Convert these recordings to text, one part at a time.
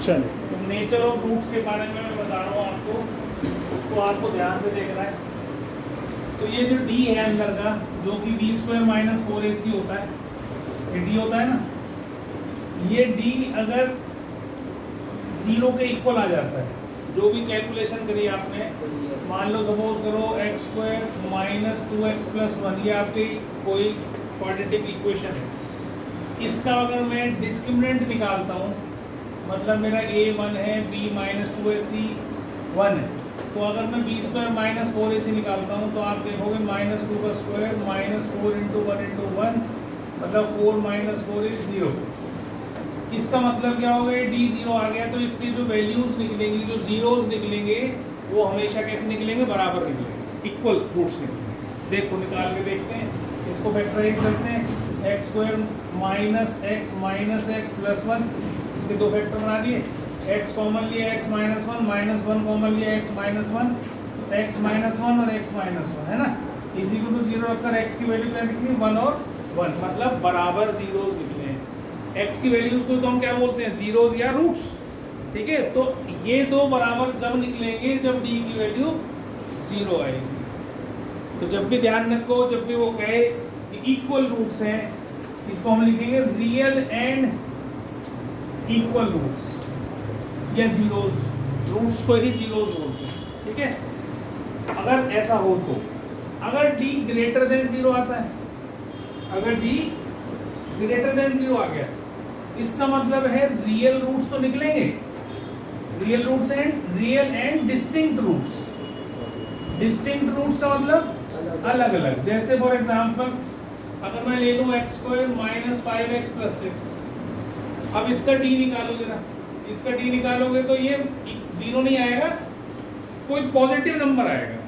चलो तो nature of roots के बारे में मैं बता रहा हूँ आपको, उसको आपको ध्यान से देखना है। तो ये जो डी है अंदर का, जो कि बी स्क्वायर माइनस 4ac होता है, ये डी होता है ना, ये डी अगर 0 के इक्वल आ जाता है, जो भी कैलकुलेशन करी आपने, मान लो सपोज करो x square minus 2x plus 1, ये आपकी कोई क्वाड्रेटिक इक्वेशन है। इसका अगर मैं डिस्क्रिमिनेंट निकालता हूँ, मतलब मेरा a1 है, b माइनस 2ac 1 है, तो अगर मैं b स्क्वायर माइनस 4ac निकालता हूँ तो आप देखोगे माइनस 2 का स्क्वायर माइनस 4 इंटू 1 मतलब 4 माइनस 4 इज 0। इसका मतलब क्या हो गया, डी 0 आ गया, तो इसकी जो वैल्यूज निकलेंगी, जो जीरोस निकलेंगे, वो हमेशा कैसे निकलेंगे, बराबर निकलेंगे, इक्वल रूट्स निकलेंगे। देखो निकाल के देखते हैं, इसको फैक्टराइज करते हैं, x square minus x plus 1, इसके दो फैक्टर बना दिए, एक्स कॉमन लिया एक्स माइनस 1, माइनस 1 कॉमन लिया एक्स माइनस 1, एक्स माइनस 1 और एक्स माइनस 1 है ना, इज इक्वल टू 0 रखकर एक्स की वैल्यू क्या निकली, 1 और 1, मतलब बराबर जीरोस निकले। एक्स की वैल्यूज को तो हम क्या बोलते हैं, जीरोस या रूट्स, ठीक है। तो ये दो बराबर जब निकलेंगे जब डी की वैल्यू 0 आएगी। तो जब भी ध्यान रखो, जब भी वो कहे कि इक्वल रूट्स हैं, इसको हम लिखेंगे रियल एंड इक्वल रूट्स या जीरोस, रूट्स को ही जीरोस बोलते हैं, ठीक है। अगर ऐसा हो तो, अगर डी ग्रेटर देन 0 आता है, अगर डी ग्रेटर देन 0 आ गया, इसका मतलब है रियल रूट्स तो निकलेंगे, real roots and real and distinct roots. Distinct roots का मतलब अलग अलग, जैसे फॉर एग्जांपल अगर मैं ले लूं x square minus 5x plus 6, अब इसका डी निकालोगे ना, इसका डी निकालोगे तो ये 0 नहीं आएगा, कोई पॉजिटिव नंबर आएगा।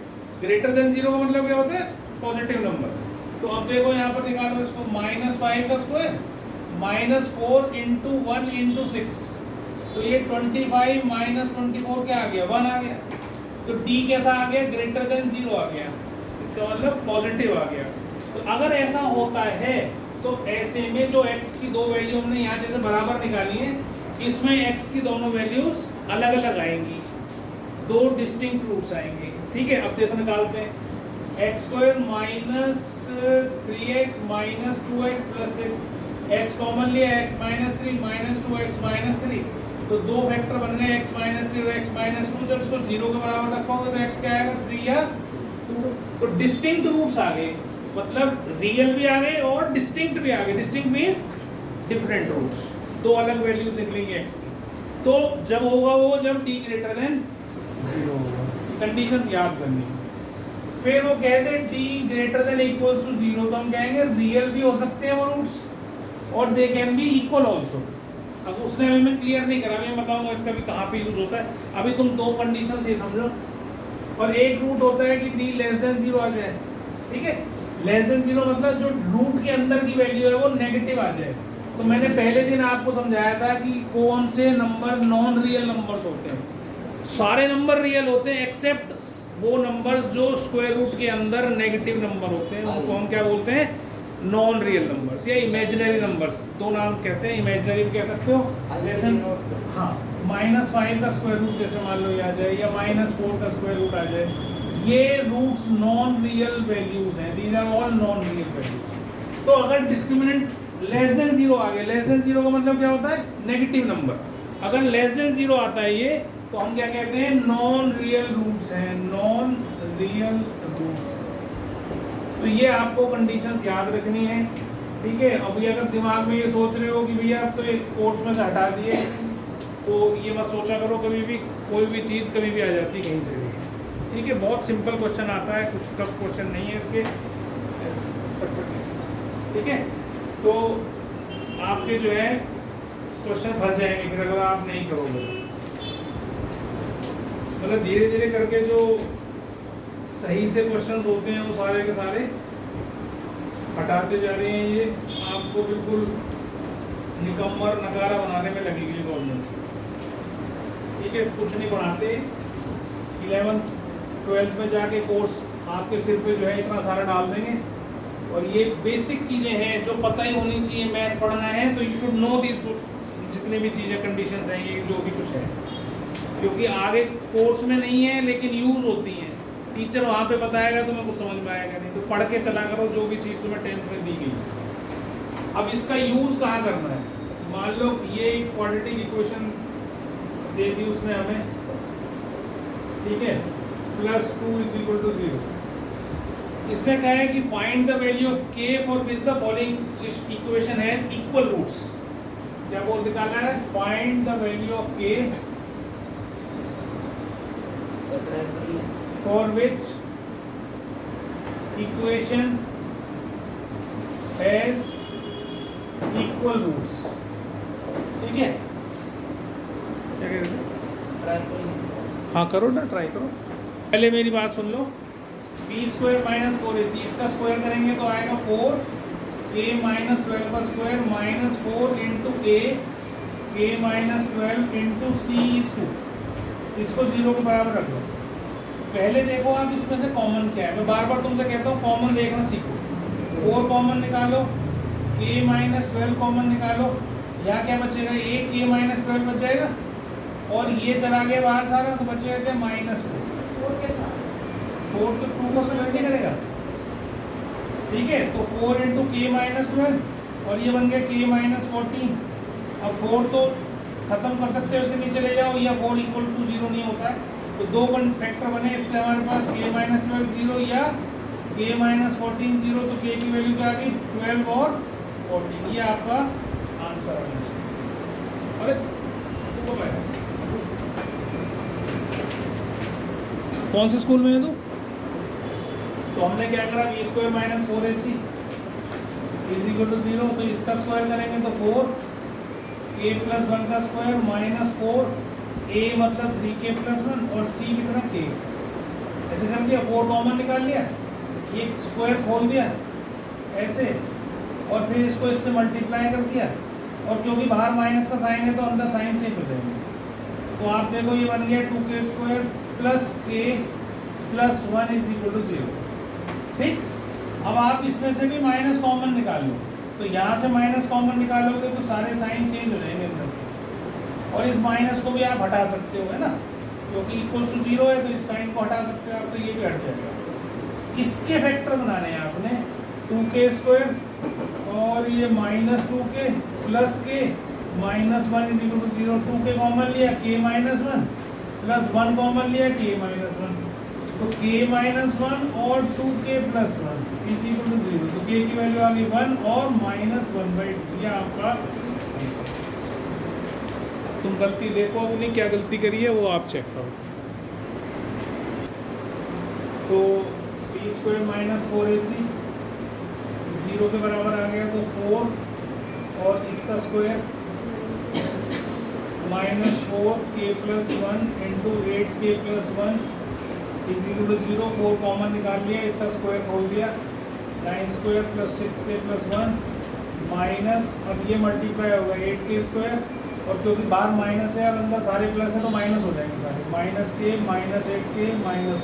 ग्रेटर देन 0 का मतलब क्या होता है, पॉजिटिव नंबर। तो अब देखो यहाँ पर निकालो इसको, माइनस 5 का स्क्वायर माइनस 4 इंटू 1 इंटू 6, तो ये 25 माइनस 24 क्या आ गया, 1 आ गया। तो डी कैसा आ गया, ग्रेटर देन 0 आ गया, इसका मतलब पॉजिटिव आ गया। तो अगर ऐसा होता है तो ऐसे में जो x की दो वैल्यू हमने यहाँ जैसे बराबर निकाली है, इसमें x की दोनों वैल्यूज अलग अलग आएंगी, दो डिस्टिंक्ट रूट्स आएंगे, ठीक है। अब देखो निकालते हैं, x square minus 3x minus 2x plus 6, x common लिया x minus 3 minus 2x minus 3, तो दो फैक्टर बन गए एक्स माइनस 3 और एक्स माइनस 2। जब इसको 0 के बराबर रखोगे तो x क्या आएगा, 3 या 2। तो डिस्टिंक्ट रूट्स आ गए, मतलब रियल भी आ गए और डिस्टिंक्ट भी आ गए। डिस्टिंक्ट मीन्स डिफरेंट रूट्स, दो अलग वैल्यूज निकलेंगी x की। तो जब होगा वो जब t ग्रेटर देन 0 होगा, कंडीशंस याद करनी। फिर वो कहते हैं t greater than equals to 0, तो हम कहेंगे रियल भी हो सकते हैं वो रूट्स और they can be equal also. अब उसने अभी मैं क्लियर नहीं करा, मैं बताऊंगा इसका भी कहाँ पे यूज होता है। अभी तुम दो कंडीशंस ये समझो, और एक रूट होता है कि t लेस देन 0 आ जाए, ठीक है। लेस देन 0 मतलब जो रूट के अंदर की वैल्यू है वो नेगेटिव आ जाए। तो मैंने पहले दिन आपको समझाया था कि कौन से नंबर नॉन रियल नंबर्स होते हैं। सारे नंबर रियल होते हैं एक्सेप्ट वो नंबर्स जो स्क्वायर रूट के अंदर नेगेटिव नंबर होते हैं, उनको हम क्या बोलते हैं, नॉन रियल नंबर्स या इमेजिनरी नंबर्स। दो नाम कहते हैं, इमेजिनरी भी कह सकते हो, जैसे हाँ माइनस 5 का स्क्वायर रूट जैसे मान लो ये आ जाए, या माइनस 4 का स्क्वायर रूट आ जाए, ये रूट्स नॉन रियल वैल्यूज हैं, these are all non real values. तो अगर डिस्क्रिमिनेंट लेस देन 0 आ गया, लेस देन 0 का मतलब क्या होता है, नेगेटिव नंबर। अगर लेस देन 0 आता है ये, तो हम क्या कहते हैं, नॉन रियल रूट्स हैं, नॉन रियल रूट्स। तो ये आपको कंडीशंस याद रखनी है, ठीक है। अभी अगर दिमाग में ये सोच रहे हो कि भैया अब तो एक कोर्स में से हटा दिए, तो ये मत सोचा करो कभी भी कोई भी चीज़ कभी भी आ जाती है कहीं से भी, ठीक है। बहुत सिंपल क्वेश्चन आता है, कुछ टफ क्वेश्चन नहीं है इसके, ठीक है। तो आपके जो है क्वेश्चन फंस जाएंगे फिर अगर आप नहीं करोगे। मतलब धीरे धीरे करके जो सही से क्वेश्चंस होते हैं वो सारे के सारे हटाते जा रहे हैं। ये आपको बिल्कुल निकम्मर नकारा बनाने में लगेगी गवर्नमेंट, ठीक है। कुछ नहीं पढ़ाते, 11th 12th में जाके कोर्स आपके सिर पे जो है इतना सारा डाल देंगे। और ये बेसिक चीज़ें हैं जो पता ही होनी चाहिए। मैथ पढ़ना है तो यू शुड नो दिस जितनी भी चीज़ें कंडीशंस हैं, ये जो भी कुछ है, क्योंकि आगे कोर्स में नहीं है लेकिन यूज़ होती हैं। टीचर वहाँ पे बताएगा तुम्हें कुछ समझ में आएगा नहीं, तो पढ़ के चला करो जो भी चीज़ तुम्हें 10th में दी गई। अब इसका यूज़ कहाँ करना है? मान लो ये एक क्वाड्रेटिक इक्वेशन दे दी उसने हमें, ठीक है, +2 = 0। इसने कहा है कि find the value of k for which the following equation has equal roots. क्या बोल निकालना है? Find the value of k for which equation has equal roots. ठीक है, क्या कह रहे थे? हाँ करो ना, ट्राई करो। पहले मेरी बात सुन लो। b² - 4ac इसका स्क्वायर करेंगे तो आएगा 4k - 12 का square -4 × a k - 12 × c is 2। इसको 0 के बराबर रख लो। पहले देखो आप इसमें से कॉमन क्या है। मैं बार बार तुमसे कहता हूँ कॉमन देखना सीखो। 4 कॉमन निकालो, k - 12 कॉमन निकालो, यहाँ क्या बचेगा? एक k - 12 बच जाएगा और ये चला गया बाहर सारा, तो बचेगा क्या? -2। 4 तो 2 को स्क्वायर नहीं करेगा, ठीक है। तो 4 × k - 12 और ये बन गया k - 14। अब 4 तो खत्म कर सकते हो, उसके नीचे ले जाओ, या 4 = 0 नहीं होता है, तो दो फैक्टर बने इससे हमारे पास k - 12 0 या k - 14 0। तो k की वैल्यू क्या आ गई? 12 और 14। ये आपका आंसर आना चाहिए। अरे कौन से स्कूल में है तू? तो हमने क्या करा? b² - 4ac = 0। तो इसका स्क्वायर करेंगे तो 4k + 1 का स्क्वायर -4 a मतलब 3k + 1 और c कितना k। ऐसे कर दिया, 4 कॉमन निकाल लिया, ये स्क्वायर खोल दिया ऐसे, और फिर इसको इससे मल्टीप्लाई कर दिया, और क्योंकि बाहर माइनस का साइन है तो अंदर साइन चेंज हो जाएंगे। तो आप देखो ये बन गया 2k² + k + 1 = 0। ठीक। अब आप इसमें से भी माइनस कॉमन निकालो, तो यहाँ से माइनस कॉमन निकालोगे तो सारे साइन चेंज हो जाएंगे अंदर के, और इस माइनस को भी आप हटा सकते हो, है ना, क्योंकि = 0 है तो इस साइन को हटा सकते हो आप, तो ये भी हट जाएगा। इसके फैक्टर बनाने हैं आपने 2k² और ये -2k + k -1 = 0। 2k कॉमन लिया, k - 1 + 1 कॉमन लिया, k - 1। तो k - 1 और 2k + 1 = 0। तो k की वैल्यू आ गई 1 और -1/2। ये आपका। तुम गलती देखो अपनी, क्या गलती करी है वो आप चेक करो। तो b² - 4ac 0 के बराबर आ गया, तो 4 और इसका स्क्वायर -4k + 1 × 8k + 1 = 0। 4 कॉमन निकाल लिया, इसका स्क्वायर खोल दिया, 9² + 6k + 1 माइनस, अब ये मल्टीप्लाई होगा 8k², और क्योंकि बाहर माइनस है और अंदर सारे प्लस है तो माइनस हो जाएंगे सारे, -k -8k -1।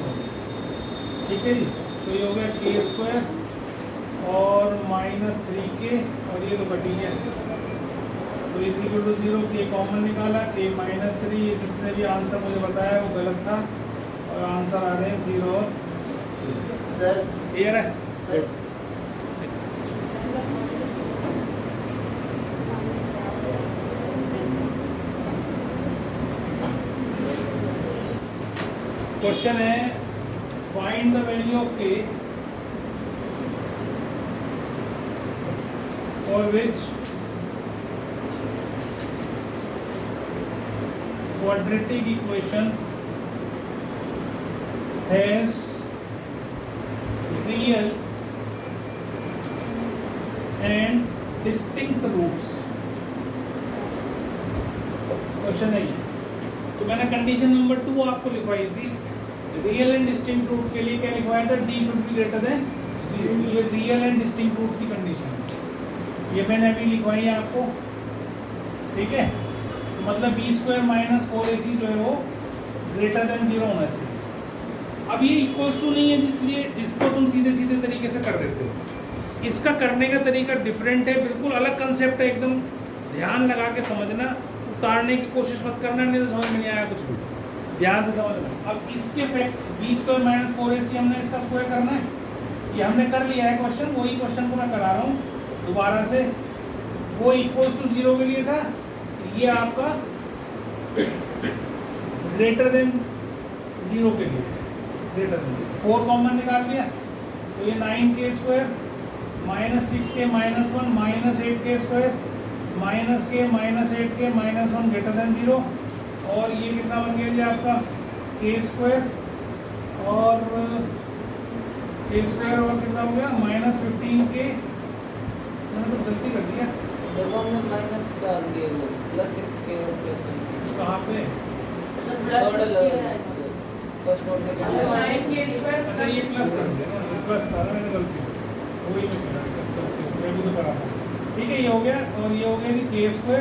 ठीक है जी। तो ये हो गया k² और -3k, और ये तो कट ही गया, तो = 0। k कॉमन निकाला, k -3। ये जिसने भी आंसर मुझे बताया वो गलत था, और आंसर आ रहे हैं 0 और 3। क्लियर है? क्वेश्चन है find the value of k for which quadratic equation has real and distinct roots। Question है ये। तो मैंने कंडीशन नंबर 2 आपको लिखवाई थी, रियल एंड डिस्टिंक्ट रूट के लिए क्या लिखवाया था? d should be greater than 0। ये रियल एंड डिस्टिंक्ट रूट की कंडीशन है, ये मैंने अभी लिखवाई है आपको। ठीक है, तो मतलब b² - 4ac जो है वो ग्रेटर देन 0 होना चाहिए। अब ये इक्वल्स टू नहीं है जिसको तुम सीधे सीधे तरीके से कर देते हो। इसका करने का तरीका डिफरेंट है, बिल्कुल अलग कंसेप्ट है, एकदम ध्यान लगा के समझना, उतारने की कोशिश मत करना, नहीं तो समझ में नहीं आया कुछ भी। ध्यान से समझना। अब इसके फैक्ट b² माइनस 4ac हमने इसका स्क्वायर करना है, ये हमने कर लिया है क्वेश्चन, वही क्वेश्चन को मैं करा रहा हूँ दोबारा से। वो इक्वल्स टू 0 के लिए था, ये आपका ग्रेटर देन 0 के लिए, ग्रेटर देन 4 कॉमन निकाल लिया, तो ये 9k² minus 6k minus 1 minus 8k² minus k minus 8k minus 1 greater than 0, और ये कितना बन गया जी आपका k² और k² और कितना हो गया माइनस 15k। मैंने तो गलती कर दिया, जब हमने माइनस डाल दिए वो प्लस 6k और प्लस 1k कहाँ पे? फर्स्ट और सेकंड। अच्छा ये प्लस कर दिया ना, ये प्लस था ना, मैंने गलती वही मैं भी तो करा था। ठीक है, ये हो गया, और ये हो गया कि k²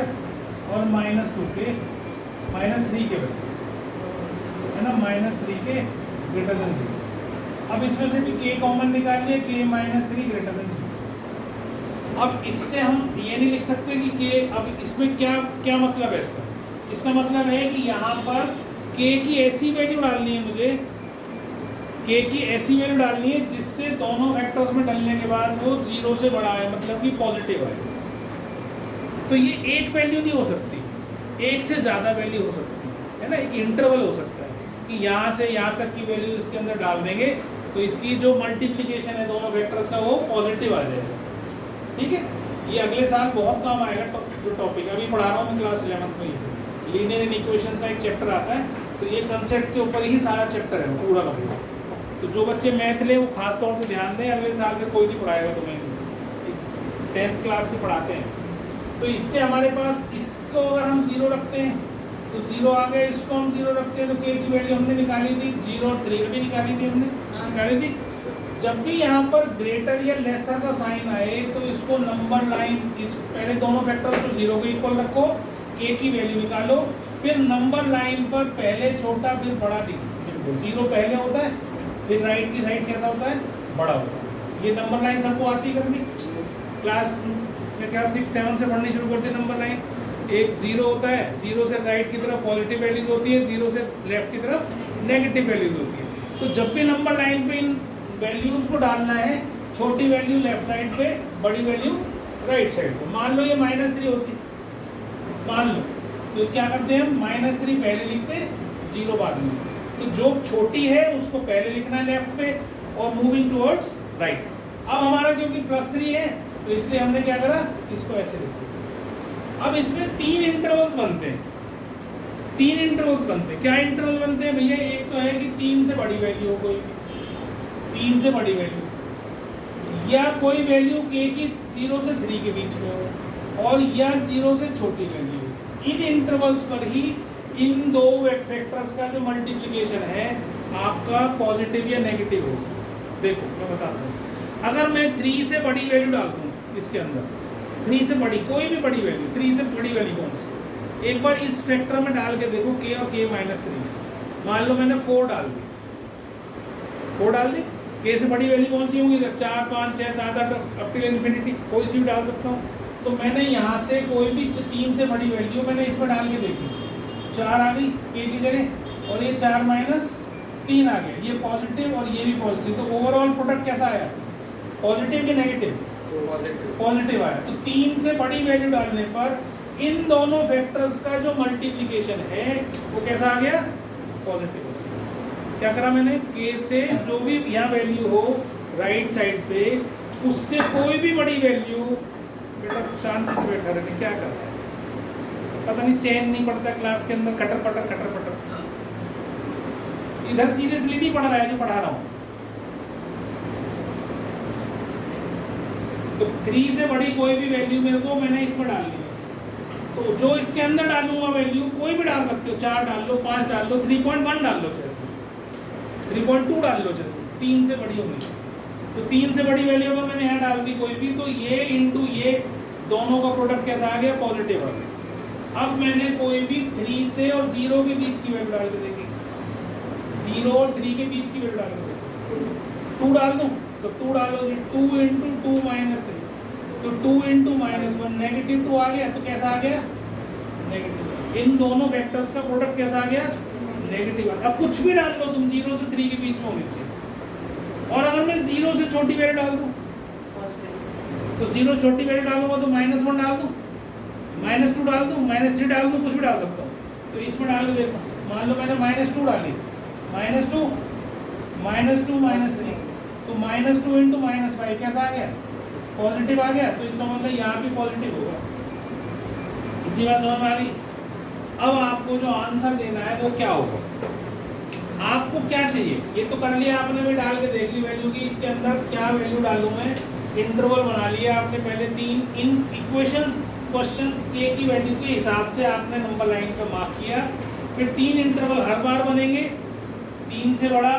और माइनस 2k माइनस 3k है ना, माइनस 3k ग्रेटर देन 0। अब इसमें से भी k कॉमन निकाल लिया, k माइनस 3 ग्रेटर देन 0। अब इससे हम ये नहीं लिख सकते कि k, अब इसमें क्या क्या मतलब है इसका? इसका मतलब है कि यहाँ पर k की ऐसी वैल्यू डालनी है मुझे, k की ऐसी वैल्यू डालनी है जिससे दोनों वेक्टर्स में डालने के बाद वो 0 से बड़ा है, मतलब कि पॉजिटिव है। तो ये एक वैल्यू नहीं हो सकती, एक से ज़्यादा वैल्यू हो सकती है ना, एक इंटरवल हो सकता है कि यहाँ से यहाँ तक की वैल्यू इसके अंदर डाल देंगे तो इसकी जो मल्टीप्लिकेशन है दोनों वेक्टर्स का वो पॉजिटिव आ जाएगा। ठीक है, ये अगले साल बहुत काम आएगा। जो टॉपिक अभी पढ़ा रहा हूँ मैं क्लास 11th में, इसे लीनियर इक्वेशंस का एक चैप्टर आता है, तो ये कंसेप्ट के ऊपर ही सारा चैप्टर है पूरा का पूरा। तो जो बच्चे मैथ ले वो खास तौर से ध्यान दें, अगले साल में कोई नहीं पढ़ाएगा तुम्हें, 10th क्लास के पढ़ाते हैं। तो इससे हमारे पास इसको अगर हम 0 रखते हैं तो 0 आ गया, इसको हम 0 रखते हैं तो k की वैल्यू हमने निकाली थी 0 और 3 भी निकाली थी हमने, निकाली थी। जब भी यहाँ पर ग्रेटर या लेसर का साइन आए तो इसको नंबर लाइन, इस पहले दोनों वेक्टर्स को 0 के इक्वल रखो, k की वैल्यू निकालो, फिर नंबर लाइन पर पहले छोटा फिर बड़ा लिखो। 0 पहले होता है, फिर राइट की साइड कैसा होता है, बड़ा होता है। ये नंबर लाइन सबको आती करनी, क्लास में क्या 6-7 से पढ़नी शुरू करते नंबर लाइन। एक 0 होता है, 0 से राइट की तरफ पॉजिटिव वैल्यूज होती है, 0 से लेफ्ट की तरफ नेगेटिव वैल्यूज होती है। तो जब भी नंबर लाइन पे इन वैल्यूज को डालना है, छोटी वैल्यू लेफ्ट साइड पे, बड़ी वैल्यू राइट साइड पे। मान लो ये -3 होती, मान लो, तो क्या करते हैं हम -3 पहले लिखते हैं, 0 बाद में। तो जो छोटी है उसको पहले लिखना है लेफ्ट पे और मूविंग टुवर्ड्स राइट। अब हमारा क्योंकि +3 है तो इसलिए हमने क्या करा, इसको ऐसे लिख दिया। अब इसमें 3 इंटरवल्स बनते हैं, 3 इंटरवल्स बनते हैं। क्या इंटरवल बनते हैं भैया? एक तो है कि 3 से बड़ी वैल्यू हो, कोई 3 से बड़ी वैल्यू, या कोई वैल्यू k की 0 से 3 के बीच में हो, और या 0 से छोटी वैल्यू हो। इन इंटरवल्स पर ही इन दो वेक्टर्स का जो मल्टीप्लिकेशन है आपका पॉजिटिव या नेगेटिव हो। देखो मैं बताता हूँ, अगर मैं 3 से बड़ी वैल्यू डाल दूँ इसके अंदर, 3 से बड़ी कोई भी बड़ी वैल्यू, 3 से बड़ी वैल्यू कौन सी, एक बार इस फैक्टर में डाल के देखो k और k -3। मान लो मैंने 4 डाल दी, 4 डाल दी, k से बड़ी वैल्यू कौन सी होंगी? 4, 5, 6, 7, 8 अप टिल इन्फिनिटी कोई सी भी डाल सकता हूँ। तो मैंने यहाँ से कोई भी 3 से बड़ी वैल्यू मैंने इसमें डाल के देखी, 4 आ गई k की जगह, और ये 4 - 3 आ गया, ये पॉजिटिव और ये भी पॉजिटिव। तो ओवरऑल प्रोडक्ट कैसा आया, पॉजिटिव कि नेगेटिव? पॉजिटिव आया। तो 3 से बड़ी वैल्यू डालने पर इन दोनों फैक्टर्स का जो मल्टीप्लिकेशन है वो कैसा आ गया, पॉजिटिव। क्या करा मैंने, k से जो भी यहाँ वैल्यू हो राइट साइड पे, उससे कोई भी बड़ी वैल्यू, बेटा शांति से बैठा रहने, क्या कर रहा है पता नहीं, चैन नहीं पड़ता क्लास के अंदर, कटर पटर इधर सीरियसली नहीं पढ़ रहा है जो पढ़ा रहा हूँ। तो 3 से बड़ी कोई भी वैल्यू मेरे को मैंने इसमें डाल ली, तो जो इसके अंदर डालूंगा वैल्यू कोई भी डाल सकते हो, 4 डाल लो, 5 डाल लो, 3.1 डाल लो, चाहे 3.2 डाल लो, चाहे 3 से बड़ी होगी। तो 3 से बड़ी वैल्यू अगर मैंने यहाँ डाल दी कोई भी, तो ये इंटू ये दोनों का प्रोडक्ट कैसा आ गया, पॉजिटिव आ गया। अब मैंने कोई भी 3 से और 0 के बीच की वैल्यू डाल के देखी, 0 और 3 के बीच की वैल्यू डाल के देखी, 2 डाल दूँ तो 2 डालो, 2 × 2 - 3 तो 2 इंटू माइनस वन, नेगेटिव 2 आ गया, तो कैसा आ गया? नेगेटिव। इन दोनों वेक्टर्स का प्रोडक्ट कैसा आ गया? नेगेटिव। अब कुछ भी डाल दो तुम, 0 से 3 के बीच में होनी चाहिए। और अगर मैं 0 से छोटी वैल्यू डाल दूं, तो 0 छोटी वैल्यू डालूंगा तो -1 डाल दूं, -2 डाल दूं, -3 डाल दूं, कुछ भी डाल सकता हूँ। तो इसमें डाल के देखो, मान लो मैंने -2 डाली, -2 -3, तो -2 इंटू -5 कैसा आ गया? पॉजिटिव आ गया। तो इसका मतलब यहाँ भी पॉजिटिव होगा। इतनी बात समझ में आ गई? अब आपको जो आंसर देना है वो क्या होगा? आपको क्या चाहिए? ये तो कर लिया आपने, भी डाल के देख ली वैल्यू की, इसके अंदर क्या वैल्यू डालूं मैं? इंटरवल बना लिया आपने पहले 3 इन इक्वेशंस, क्वेश्चन के की वैल्यू के हिसाब से आपने नंबर लाइन पे मार्क किया। फिर 3 इंटरवल हर बार बनेंगे, 3 से बड़ा,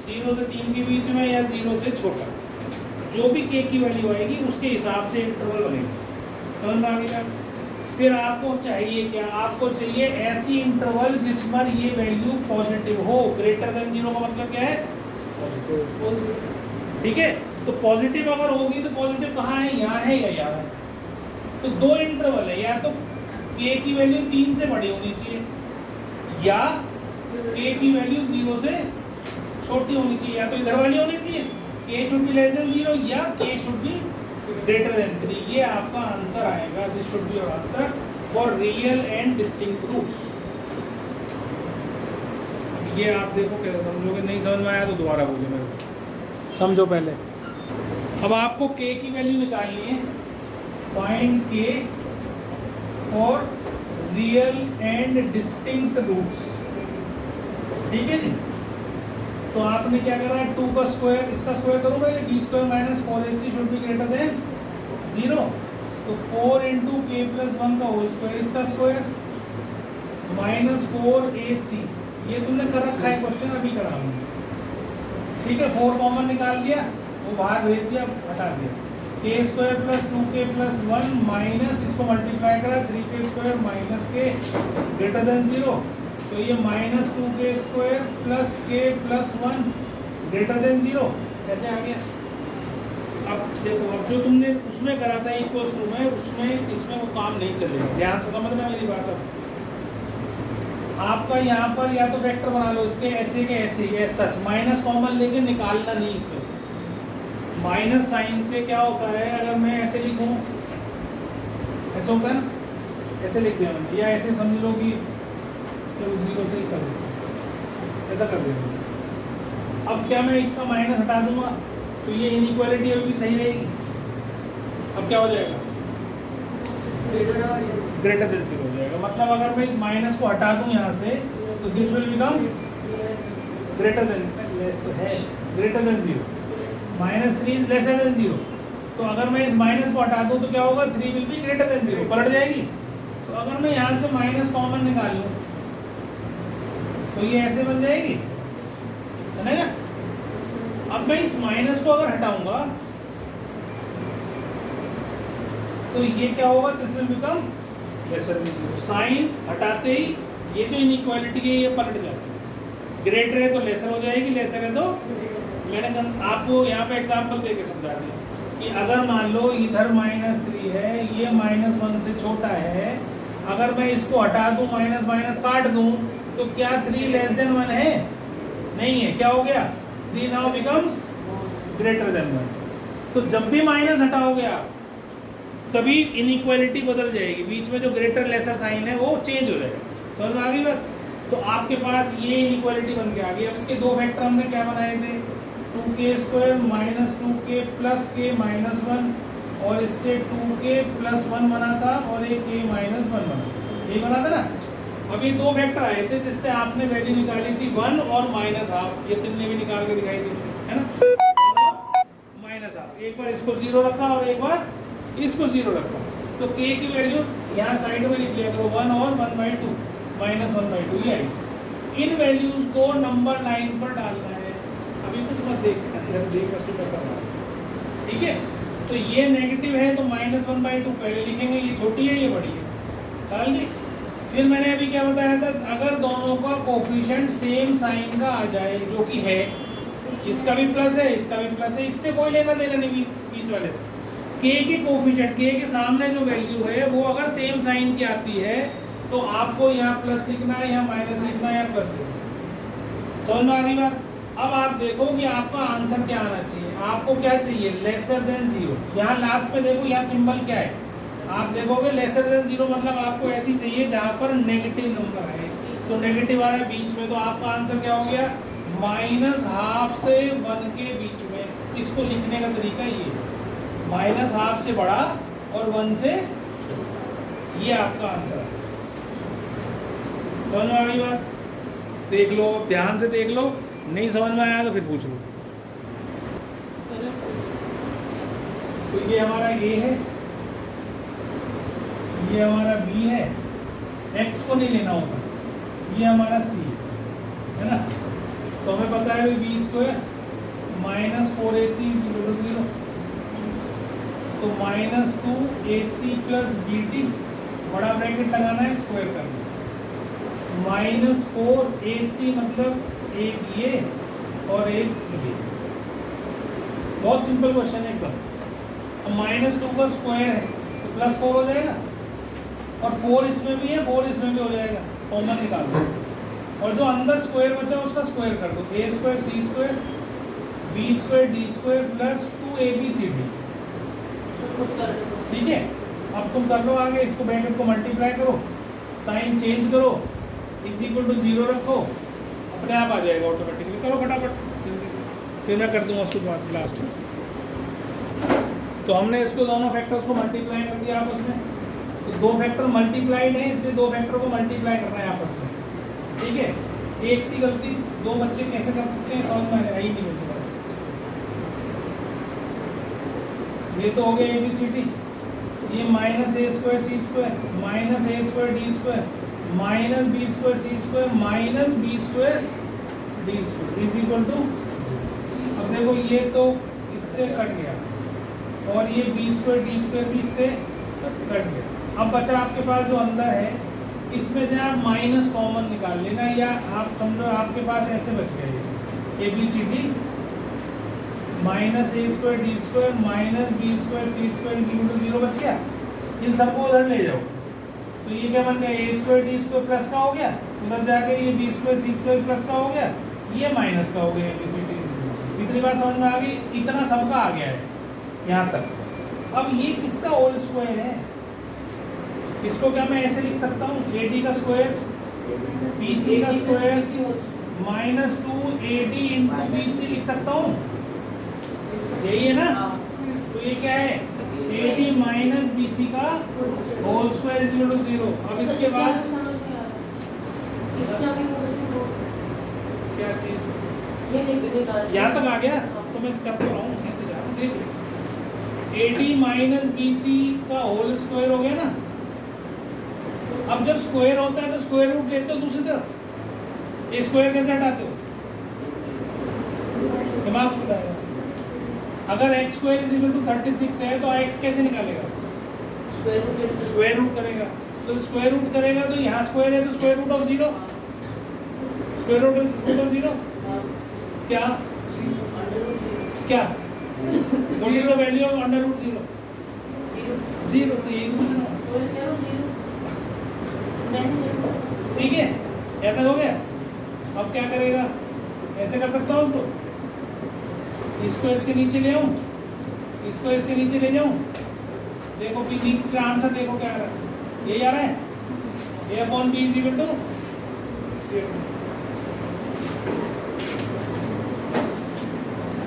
0 से 3 के बीच में, या 0 से छोटा, जो भी के की वैल्यू आएगी उसके हिसाब से इंटरवल बनेगा। समझ में आ गया? फिर आपको चाहिए क्या? आपको चाहिए ऐसी इंटरवल जिस पर ये वैल्यू पॉजिटिव हो। ग्रेटर देन 0 का मतलब क्या है? पॉजिटिव। ठीक है, तो पॉजिटिव अगर होगी तो पॉजिटिव कहाँ है? यहाँ है या यहाँ है? तो 2 इंटरवल है, या तो के की वैल्यू 3 से बड़ी होनी चाहिए, या के की वैल्यू 0 से छोटी होनी चाहिए, या तो इधर वाली होनी चाहिए, के शुड बी लेस देन 0, या के शुड बी ग्रेटर देन 3। ये आपका आंसर आएगा। This should be your answer for real and distinct roots. ये आप देखो कैसे समझोगे। नहीं समझ में आया तो दोबारा बोलिए मेरे को, समझो पहले। अब आपको के की वैल्यू निकालनी है। फाइंड के for real and distinct roots. ठीक है जी। तो आपने क्या करना है? 2 का स्क्वायर, इसका स्क्वायर करूँ पहले, b² - 4ac should be greater than 0। तो 4 इंटू के प्लस 1 का होल स्क्वायर, इसका स्क्वायर -4ac। ये तुमने कर रखा है क्वेश्चन, अभी कराऊंगी। ठीक है, 4 कॉमन निकाल दिया, वो बाहर भेज दिया, हटा दिया। k² + 2k + 1 माइनस, इसको मल्टीप्लाई करा, 3k² - k ग्रेटर देन 0। तो ये -2k² + k + 1 ग्रेटर देन 0 कैसे आ गया? अब देखो, अब जो तुमने उसमें करा था इक्वल्स टू में, उसमें इसमें वो काम नहीं चलेगा। ध्यान से समझना मेरी बात। अब आपका यहाँ पर या तो वेक्टर बना लो इसके ऐसे के ऐसे, एज सच, माइनस कॉमन लेके निकालना नहीं इसमें से। माइनस साइन से क्या होता है? अगर मैं ऐसे लिखूँ, ऐसा होता है ना, ऐसे लिख दिया मैंने, या ऐसे समझ लो कि चलो 0 से ही कर देते, ऐसा कर देते। अब क्या मैं इसका माइनस हटा दूंगा तो ये इनइक्वालिटी अभी भी सही रहेगी। अब क्या हो जाएगा? ग्रेटर देन 0 हो जाएगा। मतलब अगर मैं इस माइनस को हटा दूं यहाँ से, तो this will become greater than, less तो है, greater than 0। -3 is lesser than 0। तो अगर मैं इस माइनस को हटा दूं तो क्या होगा? 3 विल बी ग्रेटर देन 0, पलट जाएगी। तो अगर मैं यहाँ से माइनस कॉमन निकाल लूँ तो ये ऐसे बन जाएगी, है ना? अब मैं इस माइनस को अगर हटाऊंगा तो ये क्या होगा? This will become lesser than 0। Sign हटाते ही ये जो इनइक्वालिटी है ये पलट जाती है। ग्रेटर है तो लेसर हो जाएगी, लेसर है तो, मैंने आपको यहाँ पे एग्जांपल देके समझा दिया कि अगर मान लो इधर -3 है, ये -1 से छोटा है, अगर मैं इसको हटा दूं, माइनस माइनस काट दूं, तो क्या 3 लेस देन 1 है? नहीं है। क्या हो गया? 3 नाउ बिकम्स ग्रेटर देन 1। तो जब भी माइनस हटाओगे आप, तभी इनइक्वालिटी बदल जाएगी। बीच में जो ग्रेटर लेसर साइन है वो चेंज हो जाएगा। समझ में आ गई बात? तो आपके पास ये इनइक्वालिटी बन के आ गई। अब इसके 2 फैक्टर हमने क्या बनाए थे? 2k² - 2k + k - 1, और इससे 2k + 1 बना था, और एक k - 1 बना, ये बना था ना। अब ये 2 फैक्टर आए थे जिससे आपने वैल्यू निकाली थी 1 और -½ ये तुमने भी निकाल के दिखाई थी, है ना? -½ एक बार इसको 0 रखा और एक बार इसको 0 रखा। तो k की वैल्यू यहाँ साइड में लिख लिया करो, 1 और 1/2 -1/2 ये आई। इन वैल्यूज को नंबर लाइन पर डालना है। अभी कुछ मत देख ठीक है? तो ये नेगेटिव है तो -1/2 पहले लिखेंगे, ये छोटी है ये बड़ी है, समझ गए? फिर मैंने अभी क्या बताया था? अगर दोनों का कोफिशिएंट सेम साइन का आ जाए, जो कि है, इसका भी प्लस है इसका भी प्लस है, इससे कोई लेना देना नहीं बीच वाले से, के कोफिशिएंट के सामने जो वैल्यू है वो अगर सेम साइन की आती है तो आपको यहाँ प्लस लिखना है, यहाँ माइनस लिखना है, या प्लस लिखना है। समझ में आ गई बात? अब आप देखो कि आपका आंसर क्या आना चाहिए। आपको क्या चाहिए? Laser than 0। यहाँ लास्ट में देखो, यहाँ सिंबल क्या है, आप देखोगे लेसर देन 0 मतलब आपको ऐसी चाहिए जहाँ पर नेगेटिव नंबर है। तो नेगेटिव आ रहा है बीच में, तो आपका आंसर क्या हो गया? -12 से 1 के बीच में। इसको लिखने का तरीका ये, -12 से बड़ा और 1 से, ये आपका आंसर है। समझ में आ गई बात? देख लो, ध्यान से देख लो, नहीं समझ में आया तो फिर पूछ लो। तो ये हमारा A है, ये हमारा B है, X को नहीं लेना होगा, ये हमारा C है ना। तो हमें पता है B स्क्वायर -4AC = 0, तो -2AC + BD, बड़ा ब्रैकेट लगाना है, स्क्वायर करना है। -4AC मतलब एक ये और एक ये। बहुत सिंपल क्वेश्चन है एकदम। अब -2 का स्क्वायर है तो +4 हो जाएगा, और 4 इसमें भी है, 4 इसमें भी हो जाएगा, कॉमन निकाल दो। और जो अंदर स्क्वायर बचा उसका स्क्वायर कर दो, A² C² B² D² + 2ABCD। ठीक है, अब तुम कर लो आगे, इसको ब्रैकेट को मल्टीप्लाई करो, साइन चेंज करो, = 0 रखो, अपने आप आ जाएगा ऑटोमेटिकली। करो फटाफट जल्दी से, फिर मैं कर दूंगा उसके बाद लास्ट में। तो हमने इसको दोनों फैक्टर्स को मल्टीप्लाई कर दिया आपस में, तो 2 फैक्टर मल्टीप्लाइड है, इसलिए 2 फैक्टर को मल्टीप्लाई करना है आपस में। ठीक है, एक सी गलती 2 बच्चे कैसे कर सकते हैं, समझ में आई नहीं मुझे। ये तो हो गया ABCD, ये -A² C² -A² D² -B² C² -B² D²। अब देखो ये तो इससे कट गया, और ये B² D² भी इससे कट गया। अब बचा आपके पास जो अंदर है, इसमें से आप माइनस कॉमन निकाल लेना, या आप समझो आपके पास ऐसे बच गया ये ABCD -A² D² -B² C² = 0 बच गया। इन सबको उधर ले जाओ, तो ये क्या बन गया? A² D² प्लस का हो गया, उधर जाके ये B² C² प्लस का हो गया, ये माइनस का हो गया ABCD। इतनी बात समझ में आ गई? इतना सबका आ गया है यहाँ तक। अब ये किसका होल स्क्वायर है? इसको क्या मैं ऐसे लिख सकता हूँ? AD का स्क्वायर BC का स्क्वायर -2AD × BC लिख सकता हूँ, यही है ना? तो ये क्या है? AD - BC का होल स्क्वायर = 0। अब इसके बाद क्या चीज यहाँ तक आ गया? तो मैं कर तो रहा हूँ, AD - BC का होल स्क्वायर हो गया ना। अब जब स्क्वायर होता है तो स्क्वायर रूट लेते हो दूसरी तरफ, ये स्क्वायर कैसे हटाते हो? दिमाग से बताएगा। अगर x² = 36 है तो x कैसे निकालेगा? स्क्वायर रूट करेगा। तो स्क्वायर रूट करेगा तो यहाँ स्क्वायर है तो square root of 0, square root of 0 क्या क्या what is the value of √0? 0। तो ये पूछना, ठीक है? ऐसा हो गया। अब क्या करेगा? ऐसे कर सकता हूँ उसको, इसको इसके नीचे ले आऊँ, इसको इसके नीचे ले जाऊँ। देखो कि नीचे का आंसर देखो क्या आ रहा है, यही आ रहा है, A/B = 0।